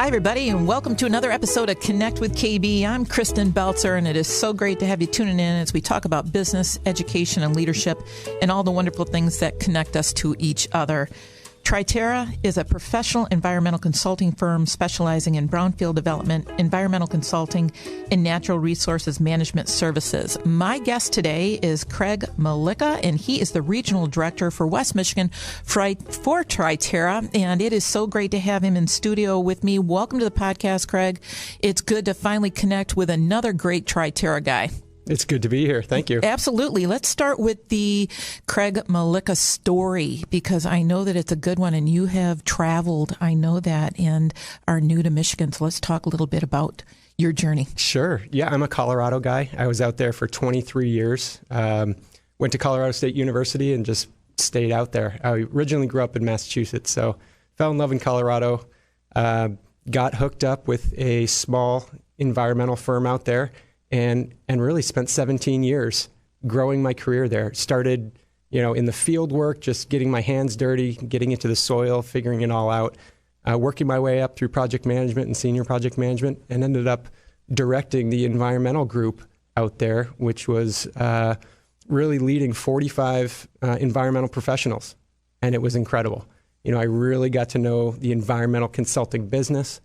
Hi, everybody, and welcome to another episode of Connect with KB. I'm Kristen Beltzer, and it is so great to have you tuning in as we talk about business, education, and leadership, and all the wonderful things that connect us to each other. Triterra is a professional environmental consulting firm specializing in brownfield development, environmental consulting, and natural resources management services. My guest today is Craig Mulica, and he is the regional director for West Michigan for Triterra, and it is so great to have him in studio with me. Welcome to the podcast, Craig. It's good to finally connect with another great Triterra guy. It's good to be here. Thank you. Absolutely. Let's start with the Craig Mulica story, because I know that it's a good one and you have traveled, I know that, and are new to Michigan. So let's talk a little bit about your journey. Sure. Yeah, I'm a Colorado guy. I was out there for 23 years. Went to Colorado State University and just stayed out there. I originally grew up in Massachusetts, so fell in love in Colorado. Got hooked up with a small environmental firm out there. And really spent 17 years growing my career there. Started, in the field work, just getting my hands dirty, getting into the soil, figuring it all out, working my way up through project management and senior project management, and ended up directing the environmental group out there, which was really leading 45 environmental professionals. And it was incredible. I really got to know the environmental consulting business,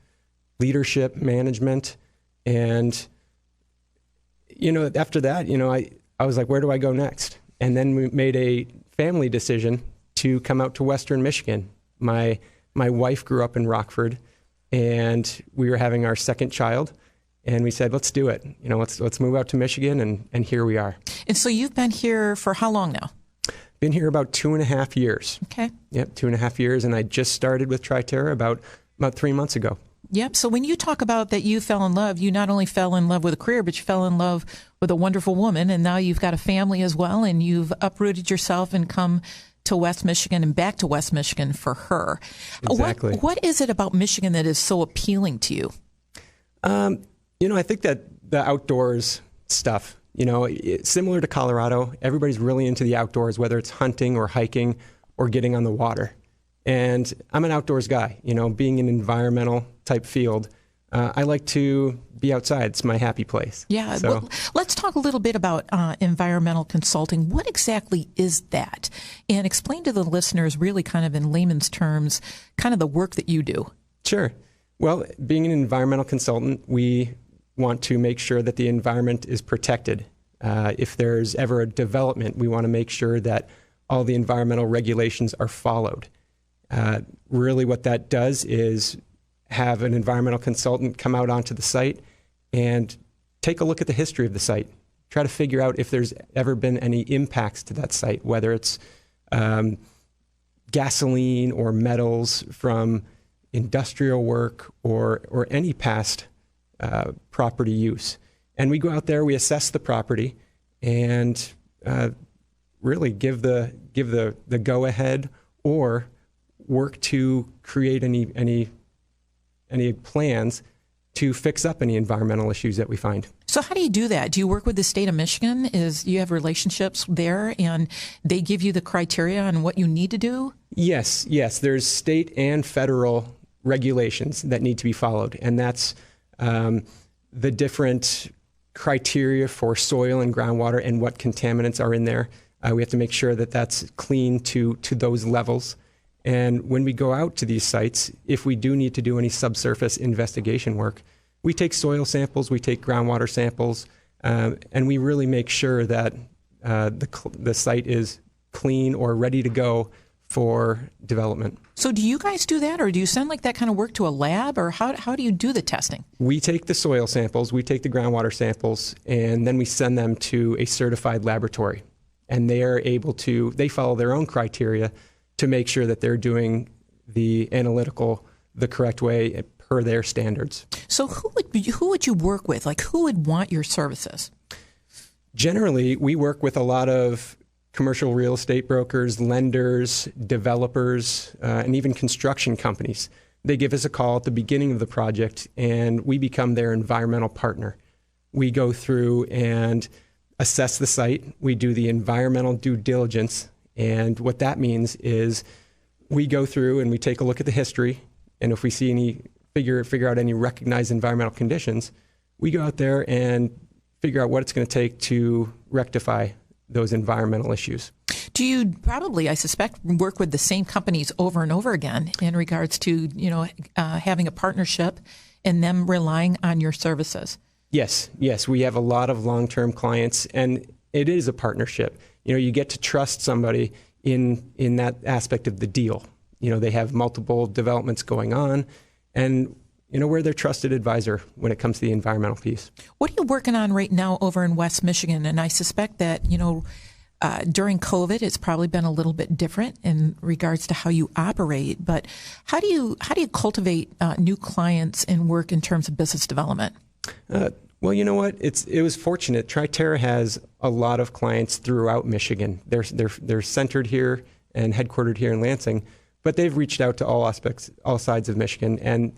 leadership, management, and after that, I was like, where do I go next? And then we made a family decision to come out to Western Michigan. My wife grew up in Rockford, and we were having our second child, and we said, let's do it. Let's move out to Michigan, and here we are. And so you've been here for how long now? Been here about 2.5 years. Okay. Yep, 2.5 years, and I just started with Triterra about 3 months ago. Yep. So when you talk about that you fell in love, you not only fell in love with a career, but you fell in love with a wonderful woman. And now you've got a family as well. And you've uprooted yourself and come to West Michigan and back to West Michigan for her. Exactly. What is it about Michigan that is so appealing to you? I think that the outdoors stuff, similar to Colorado, everybody's really into the outdoors, whether it's hunting or hiking or getting on the water. And I'm an outdoors guy, being an environmental type field. I like to be outside. It's my happy place. Yeah. So, well, let's talk a little bit about environmental consulting. What exactly is that? And explain to the listeners, really kind of in layman's terms, kind of the work that you do. Sure. Well, being an environmental consultant, we want to make sure that the environment is protected. If there's ever a development, we want to make sure that all the environmental regulations are followed. Really what that does is have an environmental consultant come out onto the site and take a look at the history of the site. Try to figure out if there's ever been any impacts to that site, whether it's gasoline or metals from industrial work or any past property use. And we go out there, we assess the property, and really give the go-ahead or work to create any plans to fix up any environmental issues that we find. So how do you do that? Do you work with the state of Michigan? You have relationships there and they give you the criteria on what you need to do? Yes. There's state and federal regulations that need to be followed. And that's the different criteria for soil and groundwater and what contaminants are in there. We have to make sure that that's clean to those levels. And when we go out to these sites, if we do need to do any subsurface investigation work, we take soil samples, we take groundwater samples, and we really make sure that the site is clean or ready to go for development. So do you guys do that, or do you send that kind of work to a lab, or how do you do the testing? We take the soil samples, we take the groundwater samples, and then we send them to a certified laboratory. And they follow their own criteria to make sure that they're doing the analytical the correct way per their standards. So who would you work with? Who would want your services? Generally, we work with a lot of commercial real estate brokers, lenders, developers, and even construction companies. They give us a call at the beginning of the project, and we become their environmental partner. We go through and assess the site. We do the environmental due diligence. And what that means is we go through and we take a look at the history. And if we see any figure out any recognized environmental conditions, we go out there and figure out what it's going to take to rectify those environmental issues. Do you probably, I suspect, work with the same companies over and over again in regards to, having a partnership and them relying on your services? Yes. We have a lot of long-term clients, and it is a partnership. You get to trust somebody in that aspect of the deal. They have multiple developments going on, and we're their trusted advisor when it comes to the environmental piece. What are you working on right now over in West Michigan? And I suspect that, during COVID, it's probably been a little bit different in regards to how you operate. But how do you cultivate new clients and work in terms of business development? Well, you know what? It was fortunate. Triterra has a lot of clients throughout Michigan. They're centered here and headquartered here in Lansing, but they've reached out to all sides of Michigan. And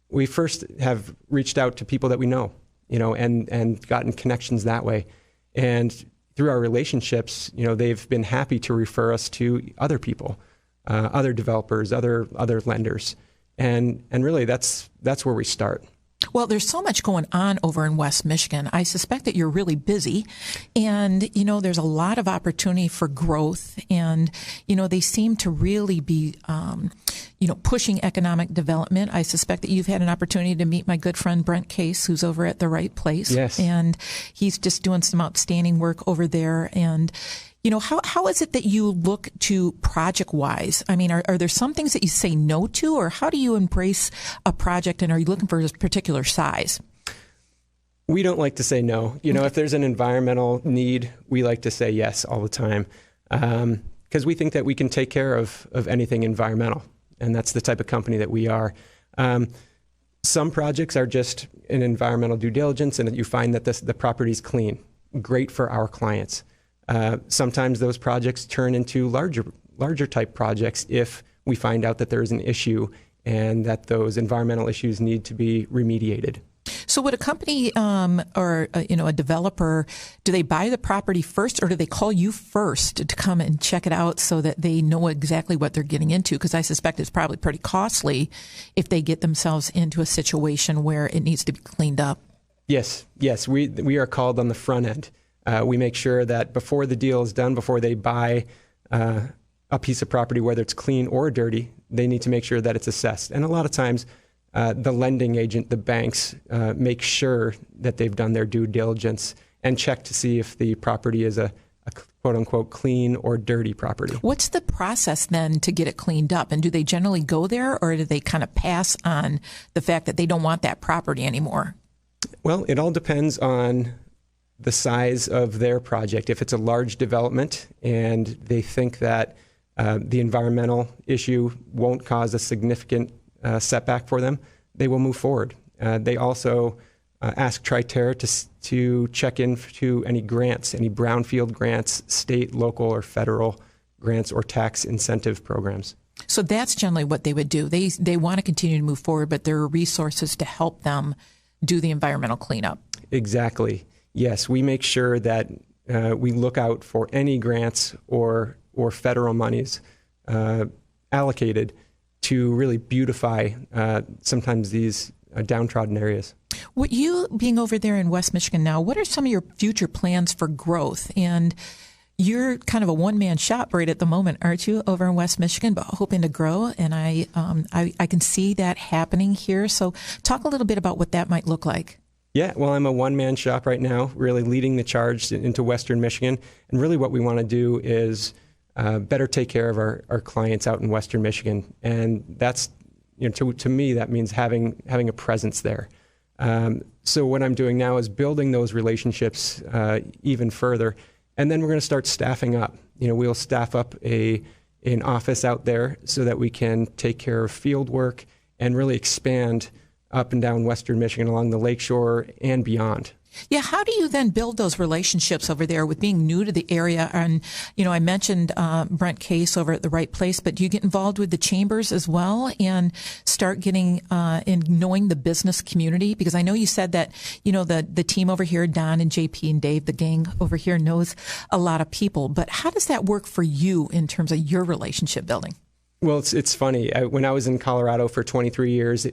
we first have reached out to people that we know, and gotten connections that way. And through our relationships, they've been happy to refer us to other people, other developers, other lenders. And really that's where we start. Well, there's so much going on over in West Michigan. I suspect that you're really busy, and, there's a lot of opportunity for growth, and, they seem to really be, pushing economic development. I suspect that you've had an opportunity to meet my good friend Brent Case, who's over at the right place. Yes. And he's just doing some outstanding work over there. And, how is it that you look to project-wise? I mean, are there some things that you say no to, or how do you embrace a project, and are you looking for a particular size? We don't like to say no. If there's an environmental need, we like to say yes all the time, because we think that we can take care of anything environmental, and that's the type of company that we are. Some projects are just an environmental due diligence, and you find that the property's clean. Great for our clients. Sometimes those projects turn into larger type projects if we find out that there is an issue and that those environmental issues need to be remediated. So would a company or a developer, do they buy the property first, or do they call you first to come and check it out so that they know exactly what they're getting into? Because I suspect it's probably pretty costly if they get themselves into a situation where it needs to be cleaned up. Yes, we are called on the front end. We make sure that before the deal is done, before they buy a piece of property, whether it's clean or dirty, they need to make sure that it's assessed. And a lot of times, the lending agent, the banks, make sure that they've done their due diligence and check to see if the property is a quote-unquote clean or dirty property. What's the process then to get it cleaned up? And do they generally go there, or do they kind of pass on the fact that they don't want that property anymore? Well, it all depends on the size of their project. If it's a large development and they think that the environmental issue won't cause a significant setback for them, they will move forward. They also ask Triterra to check into any grants, any brownfield grants, state, local, or federal grants or tax incentive programs. So that's generally what they would do. They want to continue to move forward, but there are resources to help them do the environmental cleanup. Exactly. Yes, we make sure that we look out for any grants or federal monies allocated to really beautify sometimes these downtrodden areas. What you being over there in West Michigan now, what are some of your future plans for growth? And you're kind of a one-man shop right at the moment, aren't you, over in West Michigan, but hoping to grow? And I can see that happening here. So talk a little bit about what that might look like. Yeah, well, I'm a one-man shop right now, really leading the charge into Western Michigan. And really what we want to do is better take care of our clients out in Western Michigan. And that's, to me, that means having a presence there. So what I'm doing now is building those relationships even further. And then we're going to start staffing up. We'll staff up an office out there so that we can take care of field work and really expand up and down Western Michigan along the lakeshore and beyond. Yeah, how do you then build those relationships over there with being new to the area? And, I mentioned Brent Case over at the right place, but do you get involved with the chambers as well and start getting and knowing the business community? Because I know you said that, the team over here, Don and JP and Dave, the gang over here knows a lot of people. But how does that work for you in terms of your relationship building? Well, it's funny. When I was in Colorado for 23 years,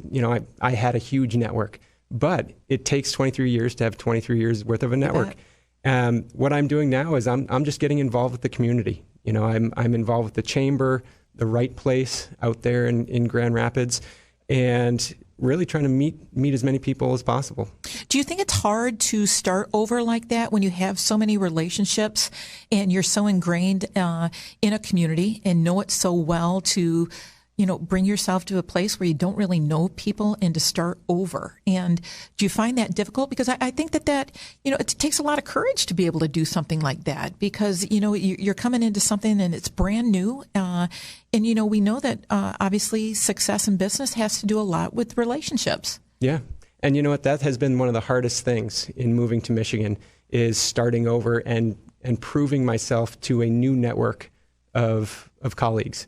I had a huge network, but it takes 23 years to have 23 years worth of a network. What I'm doing now is I'm just getting involved with the community. I'm involved with the chamber, the Right Place out there in Grand Rapids, and really trying to meet as many people as possible. Do you think it's hard to start over like that when you have so many relationships and you're so ingrained in a community and know it so well to, bring yourself to a place where you don't really know people and to start over? And do you find that difficult? Because I think that it takes a lot of courage to be able to do something like that, because, you're coming into something and it's brand new. And, we know that obviously success in business has to do a lot with relationships. Yeah. And you know what? That has been one of the hardest things in moving to Michigan, is starting over and proving myself to a new network of colleagues.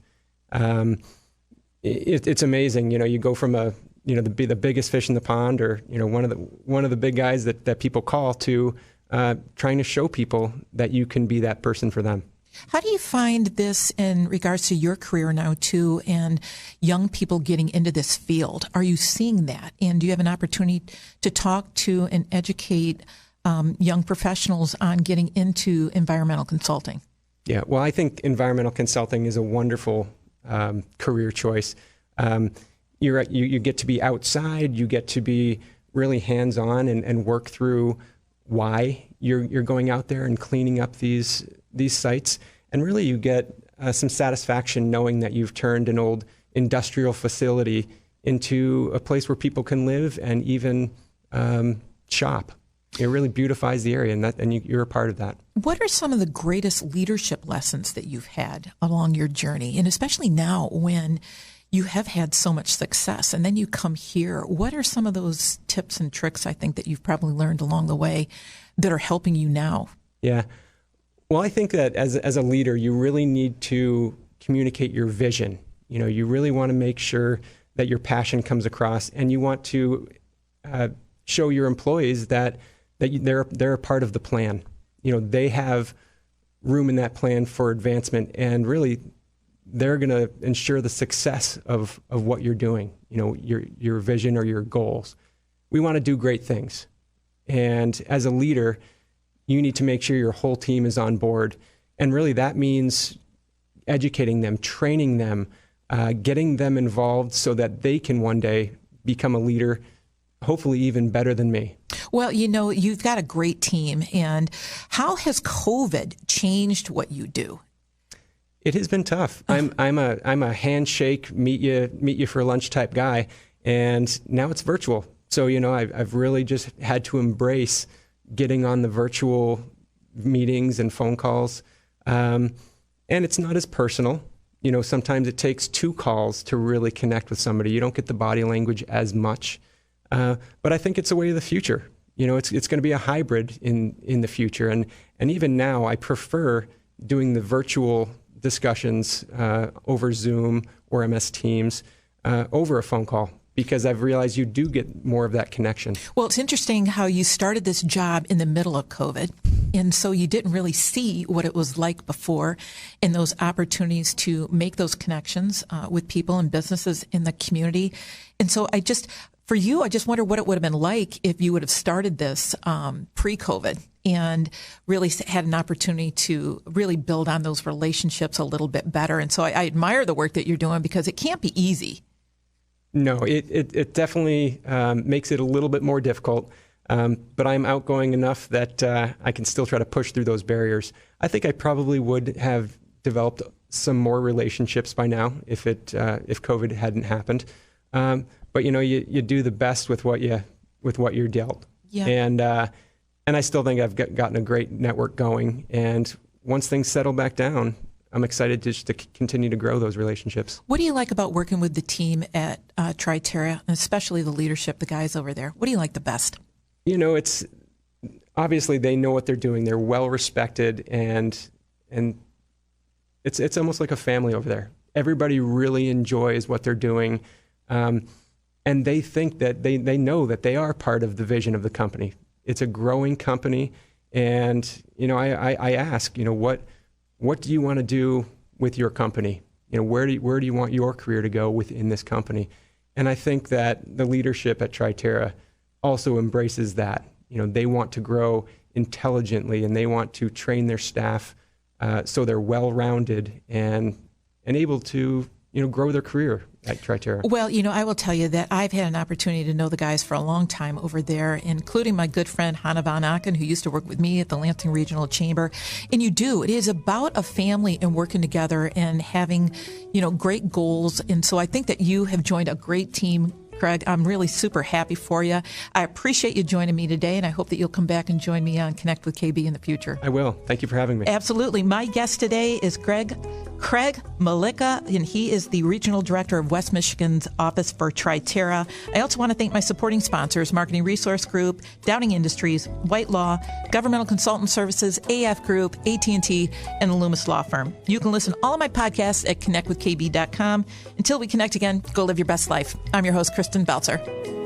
It's amazing. You go from the biggest fish in the pond, or one of the big guys that people call, to trying to show people that you can be that person for them. How do you find this in regards to your career now, too, and young people getting into this field? Are you seeing that? And do you have an opportunity to talk to and educate young professionals on getting into environmental consulting? Yeah, well, I think environmental consulting is a wonderful career choice. You get to be outside, you get to be really hands-on and work through why you're going out there and cleaning up these sites. And really you get some satisfaction knowing that you've turned an old industrial facility into a place where people can live and even shop. It really beautifies the area, and you're a part of that. What are some of the greatest leadership lessons that you've had along your journey, and especially now when you have had so much success and then you come here? What are some of those tips and tricks, I think, that you've probably learned along the way that are helping you now? Yeah. Well, I think that as a leader, you really need to communicate your vision. You really want to make sure that your passion comes across, and you want to show your employees that they're a part of the plan. They have room in that plan for advancement, and really they're going to ensure the success of what you're doing, your vision or your goals. We want to do great things. And as a leader, you need to make sure your whole team is on board. And really that means educating them, training them, getting them involved so that they can one day become a leader, hopefully even better than me. Well, you've got a great team. And how has COVID changed what you do? It has been tough. I'm a handshake, meet you for lunch type guy, and now it's virtual. So I've really just had to embrace getting on the virtual meetings and phone calls, and it's not as personal. Sometimes it takes 2 calls to really connect with somebody. You don't get the body language as much, but I think it's a way of the future. It's going to be a hybrid in the future, and even now I prefer doing the virtual discussions over Zoom or MS Teams over a phone call, because I've realized you do get more of that connection. Well, it's interesting how you started this job in the middle of COVID, and so you didn't really see what it was like before, and those opportunities to make those connections with people and businesses in the community. And so I just wonder what it would have been like if you would have started this pre-COVID and really had an opportunity to really build on those relationships a little bit better. And so I admire the work that you're doing, because it can't be easy. No, it definitely makes it a little bit more difficult, but I'm outgoing enough that I can still try to push through those barriers. I think I probably would have developed some more relationships by now if COVID hadn't happened. But you do the best with what you're dealt. Yeah. And I still think I've gotten a great network going. And once things settle back down, I'm excited just to continue to grow those relationships. What do you like about working with the team at Triterra, and especially the leadership, the guys over there? What do you like the best? It's obviously they know what they're doing. They're well respected, and it's almost like a family over there. Everybody really enjoys what they're doing, and they think that they know that they are part of the vision of the company. It's a growing company, and I ask, what do you want to do with your company? where do you want your career to go within this company? And I think that the leadership at Triterra also embraces that. They want to grow intelligently, and they want to train their staff so they're well-rounded and able to grow their career at Triterra. Well, I will tell you that I've had an opportunity to know the guys for a long time over there, including my good friend Hanna Van Aken, who used to work with me at the Lansing Regional Chamber. And it is about a family and working together and having, great goals. And so I think that you have joined a great team, Craig. I'm really super happy for you. I appreciate you joining me today, and I hope that you'll come back and join me on Connect with KB in the future. I will. Thank you for having me. Absolutely. My guest today is Craig Mulica, and he is the Regional Director of West Michigan's Office for Triterra. I also want to thank my supporting sponsors, Marketing Resource Group, Downing Industries, White Law, Governmental Consultant Services, AF Group, AT&T, and the Loomis Law Firm. You can listen to all of my podcasts at connectwithkb.com. Until we connect again, go live your best life. I'm your host, Kristen Belzer.